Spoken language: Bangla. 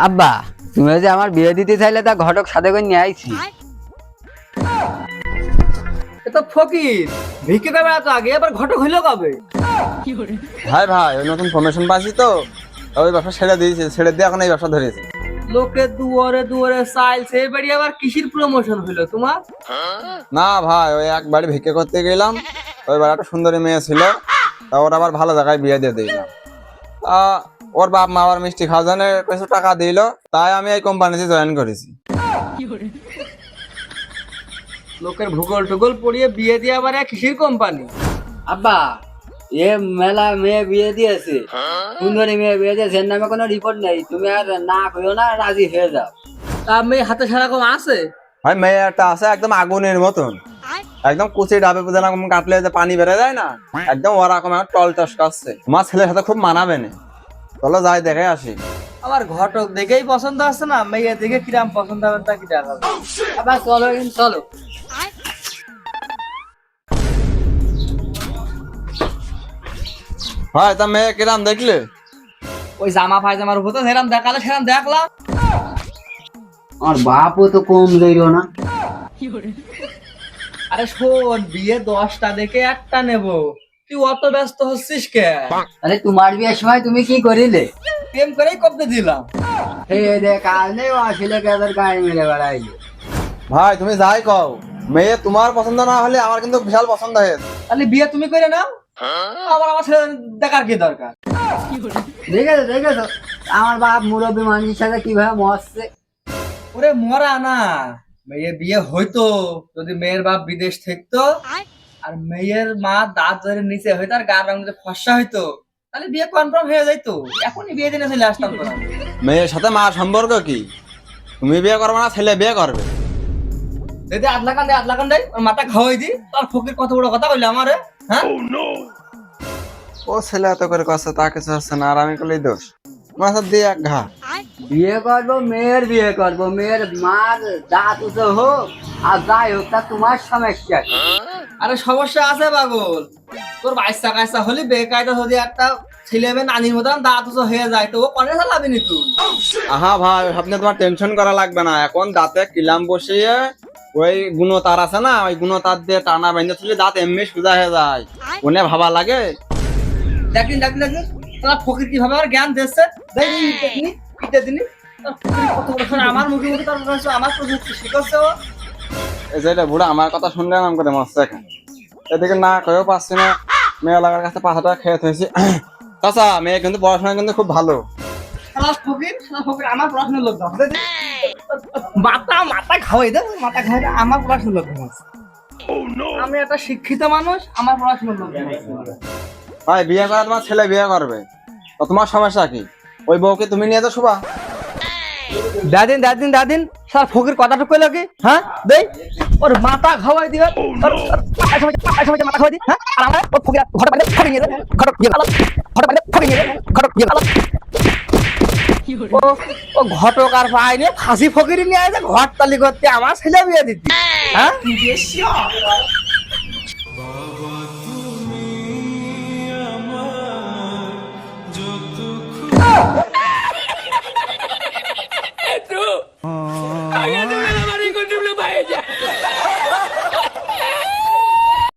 আব্বা, তুমি যে আমার বিয়ে দিতে চাইলে তা ঘটক সাথে করে নিয়ে আইছি। তো ফকির ভিক্ষে দেবে এত আগে, এবার ঘটক হইলো কবে? ভাই ভাই ওই নতুন প্রমোশন পাচ্ছি তো, ওই ব্যবসা ছেড়ে দিয়েছে, ছেড়ে দিয়ে এখন এই ব্যবসা ধরেছে। লোকে দুয়ারে দুয়ারে চাইছে, এবারে আবার কিসির প্রমোশন হইলো তোমার? না ভাই, ওই এক বাড়ি ভিক্ষে করতে গেলাম, ওই বাড়ি একটা সুন্দরী মেয়ে ছিল, তা ওর আবার ভালো জায়গায় বিয়ে দিয়ে দিলাম। ওর বাপ মা আবার মিষ্টি খাওয়ার জন্য কিছু টাকা দিল, তাই আমি এই কোম্পানিতে জয়েন করেছি। লোকের ভূগোল টুগোল পড়িয়ে বিয়ে দিয়ে আবার এক কিসির কোম্পানি? আব্বা, এ মেলা মেয়ে বিয়ে দিয়েছে, সুন্দরী মেয়ে বিয়ে দিয়েছে, এর নামে কোনো রিপোর্ট নেই। তুমি আর না কইও না, রাজি হয়ে যাও। তা মেয়ে হাতে সেরকম আছে? ভাই মেয়ে একটা আছে একদম আগুনের মতন, একদম কুচি ডাবে পুজো না কাটলে যে পানি বেড়ে যায় না, একদম ওরকম টল টস কাটছে। তোমার ছেলের সাথে খুব মানাবে না, চলো যাই দেখে আসি। আমার ঘটক দেখেই পছন্দ আছে না, মেয়ে দেখে কিরাম পছন্দ হবে তা কি দেখা যাবে। আব্বা চলো, চলো। ভাই তা মেয়ে কিরাম দেখলে? ওই জামা পায়জামার উপর তো সেরাম দেখালে সেরাম দেখলাম। আমার বাপও তো কম লইল না। আরে শোন, বিয়ে 10টা দেখে একটা নেব, তুই অত ব্যস্ত হচ্ছিস কে? আরে তোমার বিয়ের সময় তুমি কি করিলে? প্রেম করেই করতে দিলাম। এই দেখ, আজ নেই আসলে কেদের গায়ে মেরে বেড়াইলে। ভাই তুমি যাই কও, মেয়ে তোমার পছন্দ না হলে আমার কিন্তু বিশাল পছন্দ হয়েছে। তাহলে বিয়ে তুমি করে নাও, আমার ছেলে দেখার কি দরকার? দেখেছো দেখেছো আমার বাপ মুরব্বী মানুষের সাথে কিভাবে মরছে। ওরে মরা না, মেয়ে বিয়ে হইতো যদি মেয়ের বাপ বিদেশ থাকতো আর মেয়ের মা দাঁত ধরে নিচে হইতো আর গার রং যদি ফর্সা হইতো, তাহলে বিয়ে কনফার্ম হয়ে যাইতো। এখনই বিয়ে দিনে চলে আসতাম তো না। মেয়ের সাথে মার সম্পর্ক কি? তুমি বিয়ে করবে না, ছেলে বিয়ে করবে? যদি আদলা কান দেয়, ওর মাথা খাওয়াই দি, তার ফকির কত বড় কথা বললে আমারে, হ্যাঁ? ও ছেলে এত করে কষ্ট, তা কিছু হচ্ছে না, আর আমি করলেই দোষ। মাথা দিয়ে এক ঘা। বিয়ে করবো, মেয়ের বিয়ে করবো, মেয়ের মার দাঁত উঁচু হোক আর যাই হোক, তা তোমার সমস্যা কি? আরে সমস্যা আছে পাগল, তোর বাইসা কাইসা হলে বেকায়দা যদি একটা ছেলে মেয়ে নানির মতন দাঁত উঁচু হয়ে যায়, তো ও কনে চালাবি নি তুই? আহা ভাই, আপনি তোমার টেনশন করা লাগবে না, এখন দাঁতে কিলাম বসিয়ে ওই গুণো তার আছে না, ওই গুণো তার দিয়ে টানা বেঁধে তুলে দাঁত এমনি সোজা হয়ে যায়, কোনে ভাবা লাগে। দেখলিন তোরা ফকির কিভাবে আমার জ্ঞান দিচ্ছে, দেখনি কত বড় শোনা, আমার মুখে মুখে তার আমার প্রযুক্তি শিখাচ্ছে ও। এই যে এটা বুড়া আমার কথা শুনলে নাম করে মস্ত এখন, এদিকে না কয়েও পাচ্ছি না, মেয়ে লাগার কাছে 5 টাকা খেয়ে থেছি। চাচা, মেয়ে কিন্তু পড়াশোনা কিন্তু খুব ভালো। ফকির আমার পড়াশোনার লোক মাথা খাওয়াই দে, আমার পড়াশোনার লোক। আমি একটা শিক্ষিত মানুষ, আমার পড়াশোনার লোক। ভাই বিয়ে করা তোমার ছেলে বিয়ে করবে, তো তোমার সমস্যা কি? ওই বউকে তুমি নিয়ে যাও শোভা। দাদিন স্যার ফকির কথাটা কইলো কি? হ্যাঁ দেই ওর মাথা খাওয়াই দিবে, মাথা খাওয়াই দি, হ্যাঁ? আর আমরা ওর ফকির ঘরে পাইলে ফকির নিয়ে যাবে, ঘটক দিয়ে গেল, ঘরে পাইলে ফকির নিয়ে যাবে, ঘটক দিয়ে গেল। ও ঘটক আর পাই নিয়ে ফাঁসি ফকিরি নিয়ে আসে ঘর তালি করতে আমার ছেলে বিয়ে দিতি, হ্যাঁ?